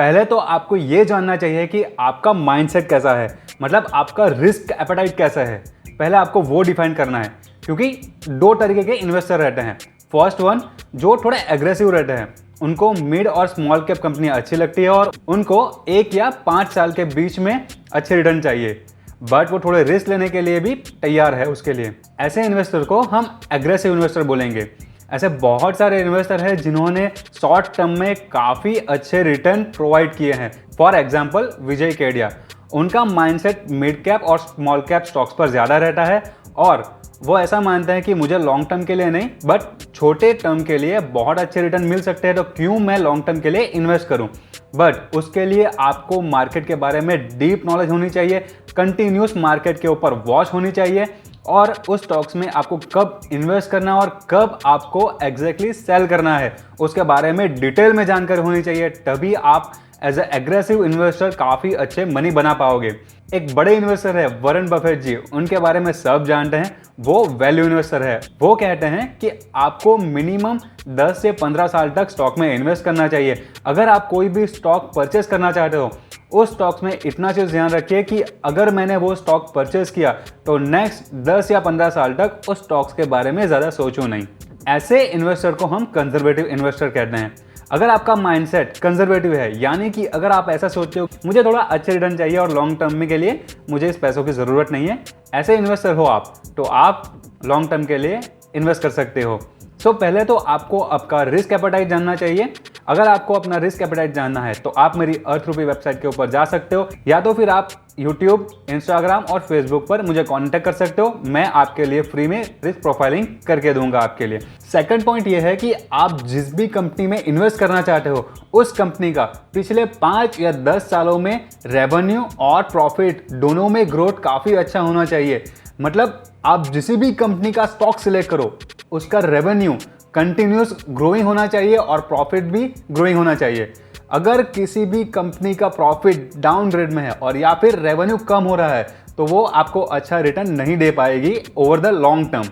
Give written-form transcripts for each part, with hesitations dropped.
पहले तो आपको ये जानना चाहिए कि आपका माइंडसेट कैसा है, मतलब आपका रिस्क एपेटाइट कैसा है। पहले आपको वो डिफाइन करना है, क्योंकि दो तरीके के इन्वेस्टर रहते हैं। फर्स्ट वन जो थोड़े एग्रेसिव रहते हैं, उनको मिड और स्मॉल कैप कंपनियां अच्छी लगती है और उनको 1 या 5 साल के बीच में अच्छे रिटर्न चाहिए, बट वो थोड़े रिस्क लेने के लिए भी तैयार है उसके लिए। ऐसे इन्वेस्टर को हम एग्रेसिव इन्वेस्टर बोलेंगे। ऐसे बहुत सारे इन्वेस्टर हैं जिन्होंने शॉर्ट टर्म में काफ़ी अच्छे रिटर्न प्रोवाइड किए हैं। फॉर एग्जांपल विजय केडिया, उनका माइंडसेट मिड कैप और स्मॉल कैप स्टॉक्स पर ज़्यादा रहता है और वो ऐसा मानते हैं कि मुझे लॉन्ग टर्म के लिए नहीं बट छोटे टर्म के लिए बहुत अच्छे रिटर्न मिल सकते हैं, तो क्यों मैं लॉन्ग टर्म के लिए इन्वेस्ट करूं। बट उसके लिए आपको मार्केट के बारे में डीप नॉलेज होनी चाहिए, कंटिन्यूस मार्केट के ऊपर वॉच होनी चाहिए और उस स्टॉक्स में आपको कब इन्वेस्ट करना है और कब आपको एग्जैक्टली सेल करना है उसके बारे में डिटेल में जानकारी होनी चाहिए। तभी आप एज ए एग्रेसिव इन्वेस्टर काफ़ी अच्छे मनी बना पाओगे। एक बड़े इन्वेस्टर है वरुण बफेट जी, उनके बारे में सब जानते हैं। वो वैल्यू इन्वेस्टर है। वो कहते हैं कि आपको मिनिमम 10 से 15 साल तक स्टॉक में इन्वेस्ट करना चाहिए। अगर आप कोई भी स्टॉक परचेस करना चाहते हो, उस स्टॉक्स में इतना चीज़ ध्यान रखिए कि अगर मैंने वो स्टॉक परचेस किया तो नेक्स्ट 10 या 15 साल तक उस स्टॉक्स के बारे में ज़्यादा सोचो नहीं। ऐसे इन्वेस्टर को हम कंजर्वेटिव इन्वेस्टर कहते हैं। अगर आपका माइंडसेट कंजर्वेटिव है, यानी कि अगर आप ऐसा सोचते हो मुझे थोड़ा अच्छे रिटर्न चाहिए और लॉन्ग टर्म में के लिए मुझे इस पैसों की ज़रूरत नहीं है, ऐसे इन्वेस्टर हो आप, तो आप लॉन्ग टर्म के लिए इन्वेस्ट कर सकते हो। सो पहले तो आपको आपका रिस्क एपेटाइट जानना चाहिए। अगर आपको अपना रिस्क एपेटाइट जानना है तो आप मेरी अर्थरूपी वेबसाइट के ऊपर जा सकते हो, या तो फिर आप यूट्यूब, इंस्टाग्राम और फेसबुक पर मुझे कांटेक्ट कर सकते हो। मैं आपके लिए फ्री में रिस्क प्रोफाइलिंग करके दूंगा आपके लिए। सेकंड पॉइंट ये है कि आप जिस भी कंपनी में इन्वेस्ट करना चाहते हो, उस कंपनी का पिछले 5 या 10 सालों में रेवेन्यू और प्रॉफिट दोनों में ग्रोथ काफ़ी अच्छा होना चाहिए। मतलब आप जिस भी कंपनी का स्टॉक सिलेक्ट करो, उसका रेवेन्यू कंटिन्यूस ग्रोइंग होना चाहिए और प्रॉफिट भी ग्रोइंग होना चाहिए। अगर किसी भी कंपनी का प्रॉफिट डाउनग्रेड में है और या फिर रेवेन्यू कम हो रहा है, तो वो आपको अच्छा रिटर्न नहीं दे पाएगी ओवर द लॉन्ग टर्म।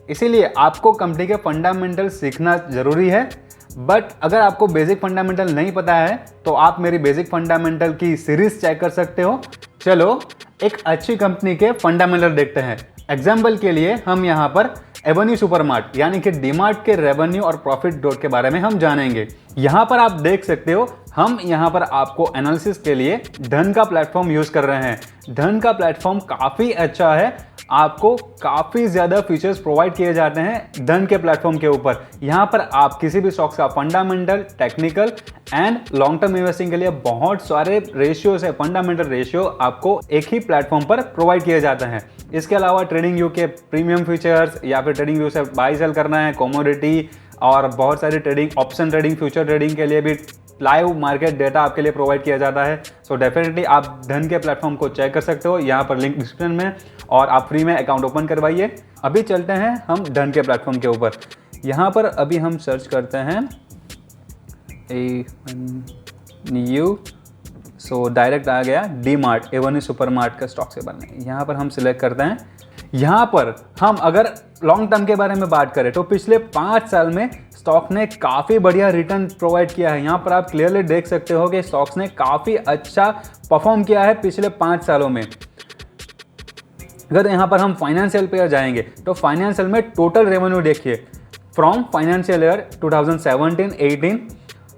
इसीलिए आपको कंपनी के फंडामेंटल सीखना जरूरी है। बट अगर आपको बेसिक फंडामेंटल नहीं पता है तो आप मेरी बेसिक फंडामेंटल की सीरीज चेक कर सकते हो। चलो एक अच्छी कंपनी के फंडामेंटल देखते हैं। एग्जाम्पल के लिए हम यहाँ पर एवेन्यू सुपरमार्ट यानी कि डीमार्ट के रेवेन्यू और प्रॉफिट ग्रोथ के बारे में हम जानेंगे। यहाँ पर आप देख सकते हो, हम यहाँ पर आपको एनालिसिस के लिए धन का प्लेटफॉर्म यूज कर रहे हैं। धन का प्लेटफॉर्म काफ़ी अच्छा है, आपको काफ़ी ज़्यादा फीचर्स प्रोवाइड किए जाते हैं धन के प्लेटफॉर्म के ऊपर। यहाँ पर आप किसी भी स्टॉक्स का fundamental, technical and long term investing के लिए बहुत सारे रेशियोज है, फंडामेंटल रेशियो आपको एक ही प्लेटफॉर्म पर प्रोवाइड किए जाते हैं। इसके अलावा ट्रेडिंग व्यू के प्रीमियम फीचर्स या फिर ट्रेडिंग व्यू से बाई सेल करना है, कमोडिटी और बहुत सारी trading, option trading, future trading के लिए भी लाइव मार्केट डेटा आपके लिए प्रोवाइड किया जाता है। सो डेफिनेटली आप धन के प्लेटफॉर्म को चेक कर सकते हो, यहाँ पर लिंक डिस्क्रिप्शन में, और आप फ्री में अकाउंट ओपन करवाइए। अभी चलते हैं हम धन के प्लेटफॉर्म के ऊपर। यहाँ पर अभी हम सर्च करते हैं न्यू, सो डायरेक्ट आ गया डीमार्ट, एवेन्यू सुपरमार्ट का स्टॉक से बनने। यहाँ पर हम सिलेक्ट करते हैं। यहाँ पर हम अगर लॉन्ग टर्म के बारे में बात करें तो पिछले 5 साल में स्टॉक ने काफ़ी बढ़िया रिटर्न प्रोवाइड किया है। यहाँ पर आप क्लियरली देख सकते हो कि स्टॉक्स ने काफ़ी अच्छा परफॉर्म किया है पिछले 5 सालों में। अगर यहाँ पर हम फाइनेंशियल पे जाएंगे तो फाइनेंशियल में टोटल रेवेन्यू देखिए, फ्रॉम फाइनेंशियल ईयर 2017-18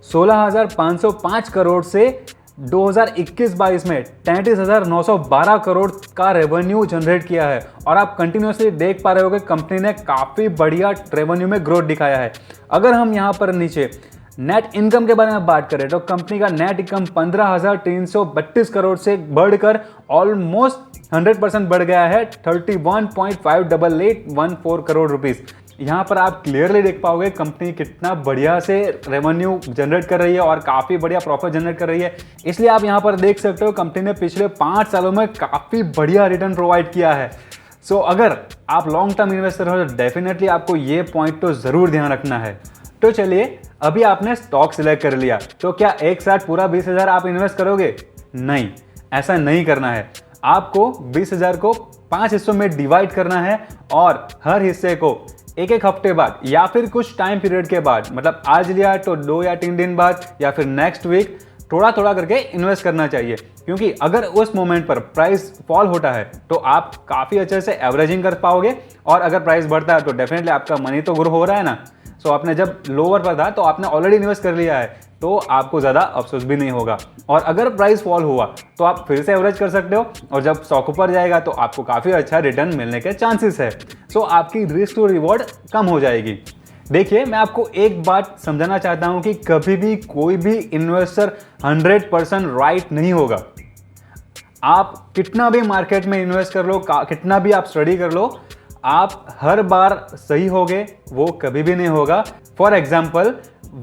16,505 करोड़ से 2021-22 में 33,912 करोड़ का रेवेन्यू जनरेट किया है। और आप कंटिन्यूसली देख पा रहे हो कि कंपनी ने काफ़ी बढ़िया रेवेन्यू में ग्रोथ दिखाया है। अगर हम यहाँ पर नीचे नेट इनकम के बारे में बात करें तो कंपनी का नेट इनकम 15,332 करोड़ से बढ़कर ऑलमोस्ट 100% बढ़ गया है 31.58814 करोड़ रुपीस। यहाँ पर आप क्लियरली देख पाओगे कंपनी कितना बढ़िया से रेवेन्यू जनरेट कर रही है और काफ़ी बढ़िया प्रॉफिट जनरेट कर रही है। इसलिए आप यहाँ पर देख सकते हो कंपनी ने पिछले 5 सालों में काफ़ी बढ़िया रिटर्न प्रोवाइड किया है। सो अगर आप लॉन्ग टर्म इन्वेस्टर हो तो डेफिनेटली आपको ये पॉइंट तो ज़रूर ध्यान रखना है। तो चलिए, अभी आपने स्टॉक सिलेक्ट कर लिया, तो क्या एक साथ पूरा 20,000 आप इन्वेस्ट करोगे? नहीं, ऐसा नहीं करना है। आपको 20,000 को 5 हिस्सों में डिवाइड करना है और हर हिस्से को एक हफ्ते बाद या फिर कुछ टाइम पीरियड के बाद, मतलब आज लिया तो 2 या 3 दिन बाद या फिर नेक्स्ट वीक थोड़ा थोड़ा करके इन्वेस्ट करना चाहिए, क्योंकि अगर उस मोमेंट पर प्राइस फॉल होता है तो आप काफ़ी अच्छे से एवरेजिंग कर पाओगे, और अगर प्राइस बढ़ता है तो डेफिनेटली आपका मनी तो ग्रो हो रहा है ना। सो आपने जब लोअर पर था तो आपने ऑलरेडी इन्वेस्ट कर लिया है, तो आपको ज़्यादा अफसोस भी नहीं होगा। और अगर प्राइस फॉल हुआ तो आप फिर से एवरेज कर सकते हो, और जब स्टॉक ऊपर जाएगा तो आपको काफ़ी अच्छा रिटर्न मिलने के चांसेस है। सो आपकी रिस्क टू रिवॉर्ड कम हो जाएगी। देखिए, मैं आपको एक बात समझाना चाहता हूं कि कभी भी कोई भी इन्वेस्टर 100% राइट नहीं होगा। आप कितना भी मार्केट में इन्वेस्ट कर लो, कितना भी आप स्टडी कर लो, आप हर बार सही होगे वो कभी भी नहीं होगा। फॉर एग्जाम्पल,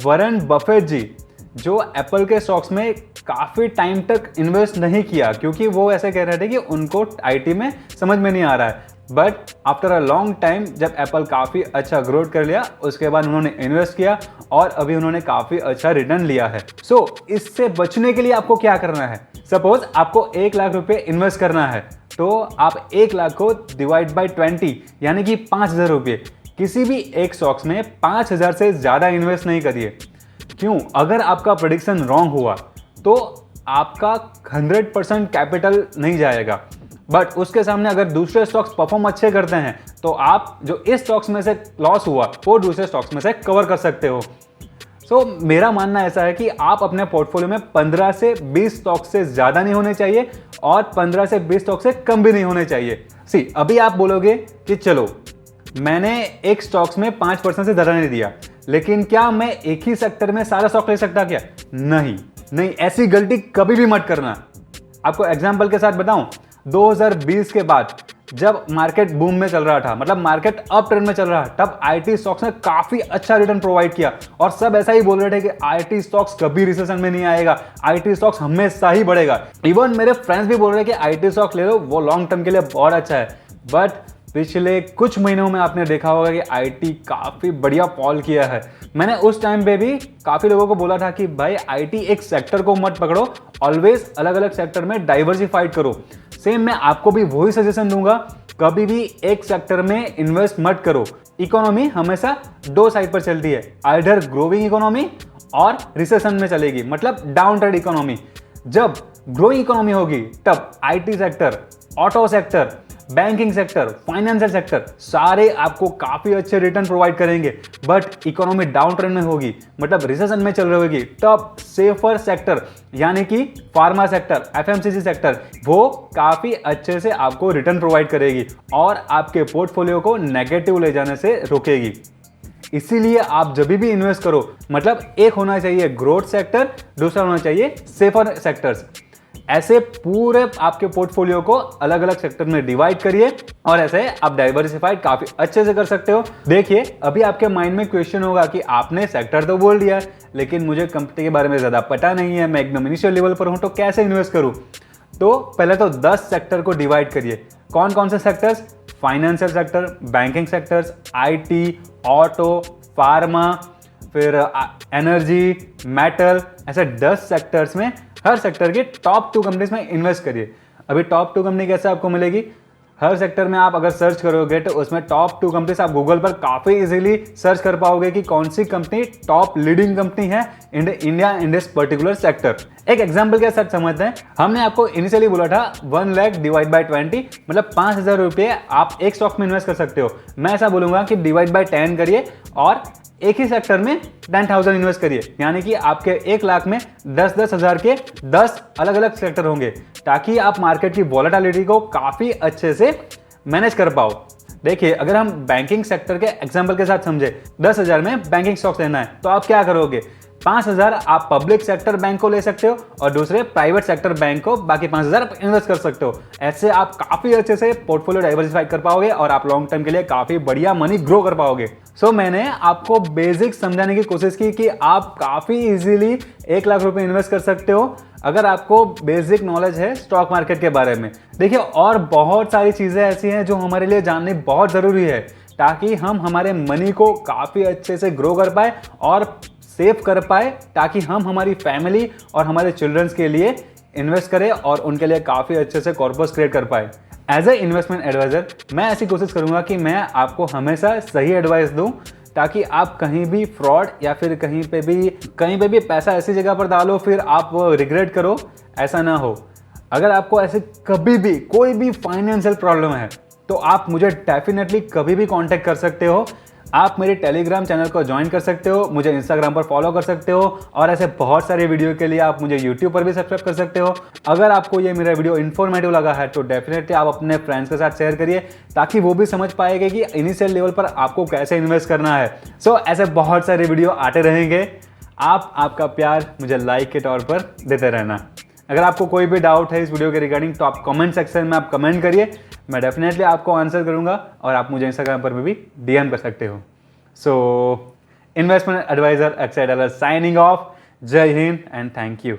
वॉरेन बफेट जी जो एप्पल के स्टॉक्स में काफ़ी टाइम तक इन्वेस्ट नहीं किया, क्योंकि वो ऐसे कह रहे थे कि उनको आईटी में समझ में नहीं आ रहा है। But after a long time जब एप्पल काफ़ी अच्छा ग्रोथ कर लिया, उसके बाद उन्होंने इन्वेस्ट किया और अभी उन्होंने काफ़ी अच्छा रिटर्न लिया है। सो इससे बचने के लिए आपको क्या करना है? सपोज आपको 1 लाख रुपए इन्वेस्ट करना है, तो आप 1 लाख को डिवाइड बाई 20 यानी कि 5,000 रुपये किसी भी एक स्टॉक्स में 5,000 से ज़्यादा इन्वेस्ट नहीं करिए। क्यों? अगर आपका प्रेडिक्शन रॉन्ग हुआ तो आपका 100% कैपिटल नहीं जाएगा, बट उसके सामने अगर दूसरे स्टॉक्स परफॉर्म अच्छे करते हैं तो आप जो इस स्टॉक्स में से लॉस हुआ वो दूसरे स्टॉक्स में से कवर कर सकते हो। सो मेरा मानना ऐसा है कि आप अपने पोर्टफोलियो में 15 से 20 स्टॉक से ज़्यादा नहीं होने चाहिए और 15 से 20 स्टॉक से कम भी नहीं होने चाहिए। अभी आप बोलोगे कि चलो मैंने एक स्टॉक्स में 5% से ज़्यादा नहीं दिया, लेकिन क्या मैं एक ही सेक्टर में सारा स्टॉक ले सकता क्या? नहीं, ऐसी गलती कभी भी मत करना। आपको एग्जाम्पल के साथ बताऊं, 2020 के बाद जब मार्केट बूम में चल रहा था, मतलब मार्केट अप ट्रेंड में चल रहा था, तब आईटी स्टॉक्स ने काफी अच्छा रिटर्न प्रोवाइड किया और सब ऐसा ही बोल रहे थे कि आईटी स्टॉक्स कभी रिसेशन में नहीं आएगा, आईटी स्टॉक्स हमेशा ही बढ़ेगा। इवन मेरे फ्रेंड्स भी बोल रहे हैं कि आईटी स्टॉक्स ले लो, वो लॉन्ग टर्म के लिए बहुत अच्छा है। बट पिछले कुछ महीनों में आपने देखा होगा कि आईटी काफी बढ़िया फॉल किया है। मैंने उस टाइम पे भी काफी लोगों को बोला था कि भाई आईटी एक सेक्टर को मत पकड़ो, ऑलवेज अलग अलग सेक्टर में डाइवर्सिफाइड करो। सेम मैं आपको भी वही सजेशन दूंगा, कभी भी एक सेक्टर में इन्वेस्ट मत करो। इकोनॉमी हमेशा दो साइड पर चलती है, आइदर ग्रोइंग इकोनॉमी और रिसेशन में चलेगी, मतलब डाउन ट्रेंड इकोनॉमी। जब ग्रोइंग इकोनॉमी होगी तब IT sector, auto sector, banking sector, financial sector सारे आपको काफी अच्छे रिटर्न प्रोवाइड करेंगे। बट इकोनॉमी डाउन ट्रेंड में होगी, मतलब रिसेशन में चल रही होगी, तब सेफर सेक्टर यानी कि फार्मा सेक्टर, एफएमसीजी सेक्टर, वो काफी अच्छे से आपको रिटर्न प्रोवाइड करेगी और आपके पोर्टफोलियो को नेगेटिव ले जाने से रोकेगी। इसीलिए आप जब भी इन्वेस्ट करो, मतलब एक होना चाहिए ग्रोथ सेक्टर, दूसरा होना चाहिए सेफर सेक्टर्स। ऐसे पूरे आपके पोर्टफोलियो को अलग अलग सेक्टर में डिवाइड करिए और ऐसे आप डाइवर्सिफाइड काफी अच्छे से कर सकते हो। देखिए, अभी आपके माइंड में क्वेश्चन होगा कि आपने सेक्टर तो बोल दिया लेकिन मुझे कंपनी के बारे में ज्यादा पता नहीं है, मैं एकदम इनिशियल लेवल पर हूं, तो कैसे इन्वेस्ट करूं? तो पहले तो 10 सेक्टर को डिवाइड करिए। कौन कौन से sectors? Financial sector, banking sectors, IT, auto, pharma, फिर एनर्जी, मेटल, ऐसे 10 सेक्टर्स में हर सेक्टर के टॉप 2 कंपनीज में इन्वेस्ट करिए। अभी टॉप 2 कंपनी कैसे आपको मिलेगी? हर सेक्टर में आप अगर सर्च करोगे तो उसमें टॉप 2 कंपनीज आप गूगल पर काफी इजीली सर्च कर पाओगे कि कौन सी कंपनी टॉप लीडिंग कंपनी है India in this particular sector. एक एग्जांपल के साथ समझते हैं। हमने आपको इनिशियली बोला था 1 लाख डिवाइड बाई 20, मतलब 5,000 रुपये आप एक स्टॉक में इन्वेस्ट कर सकते हो। मैं ऐसा बोलूंगा कि डिवाइड बाई 10 करिए और एक ही सेक्टर में 10,000 इन्वेस्ट करिए, यानी कि आपके 1 लाख में 10-10 हज़ार के 10 अलग अलग सेक्टर होंगे, ताकि आप मार्केट की वॉलेटिलिटी को काफी अच्छे से मैनेज कर पाओ। देखिए, अगर हम बैंकिंग सेक्टर के एग्जांपल के साथ समझे, 10,000 में बैंकिंग स्टॉक्स लेना है तो आप क्या करोगे? 5,000 आप पब्लिक सेक्टर बैंक को ले सकते हो और दूसरे प्राइवेट सेक्टर बैंक को बाकी 5,000 इन्वेस्ट कर सकते हो। ऐसे आप काफी अच्छे से पोर्टफोलियो डाइवर्सिफाई कर पाओगे और आप लॉन्ग टर्म के लिए काफी बढ़िया मनी ग्रो कर पाओगे। सो मैंने आपको बेसिक समझाने की कोशिश की कि आप काफी इजीली 1 लाख रुपए इन्वेस्ट कर सकते हो अगर आपको बेसिक नॉलेज है स्टॉक मार्केट के बारे में। देखिए, और बहुत सारी चीजें ऐसी हैं जो हमारे लिए जाननी बहुत जरूरी है, ताकि हम हमारे मनी को काफी अच्छे से ग्रो कर पाए और सेव कर पाए, ताकि हम हमारी फैमिली और हमारे चिल्ड्रंस के लिए इन्वेस्ट करें और उनके लिए काफ़ी अच्छे से कॉर्पस क्रिएट कर पाए। एज ए इन्वेस्टमेंट एडवाइजर मैं ऐसी कोशिश करूंगा कि मैं आपको हमेशा सही एडवाइस दूं ताकि आप कहीं भी फ्रॉड या फिर कहीं पे भी पैसा ऐसी जगह पर डालो फिर आप रिग्रेट करो, ऐसा ना हो। अगर आपको ऐसे कभी भी कोई भी फाइनेंशियल प्रॉब्लम है तो आप मुझे डेफिनेटली कभी भी कांटेक्ट कर सकते हो। आप मेरे टेलीग्राम चैनल को ज्वाइन कर सकते हो, मुझे इंस्टाग्राम पर फॉलो कर सकते हो और ऐसे बहुत सारे वीडियो के लिए आप मुझे यूट्यूब पर भी सब्सक्राइब कर सकते हो। अगर आपको ये मेरा वीडियो इन्फॉर्मेटिव लगा है तो डेफिनेटली आप अपने फ्रेंड्स के साथ शेयर करिए ताकि वो भी समझ पाएंगे कि इनिशियल लेवल पर आपको कैसे इन्वेस्ट करना है। सो ऐसे बहुत सारे वीडियो आते रहेंगे। आपका प्यार मुझे लाइक के तौर पर देते रहना। अगर आपको कोई भी डाउट है इस वीडियो के रिगार्डिंग तो आप कमेंट सेक्शन में आप कमेंट करिए, मैं डेफिनेटली आपको आंसर करूंगा और आप मुझे इंस्टाग्राम पर भी डीएम कर सकते हो। So investment advisor Akshay Dalal signing off. जय हिंद एंड थैंक यू।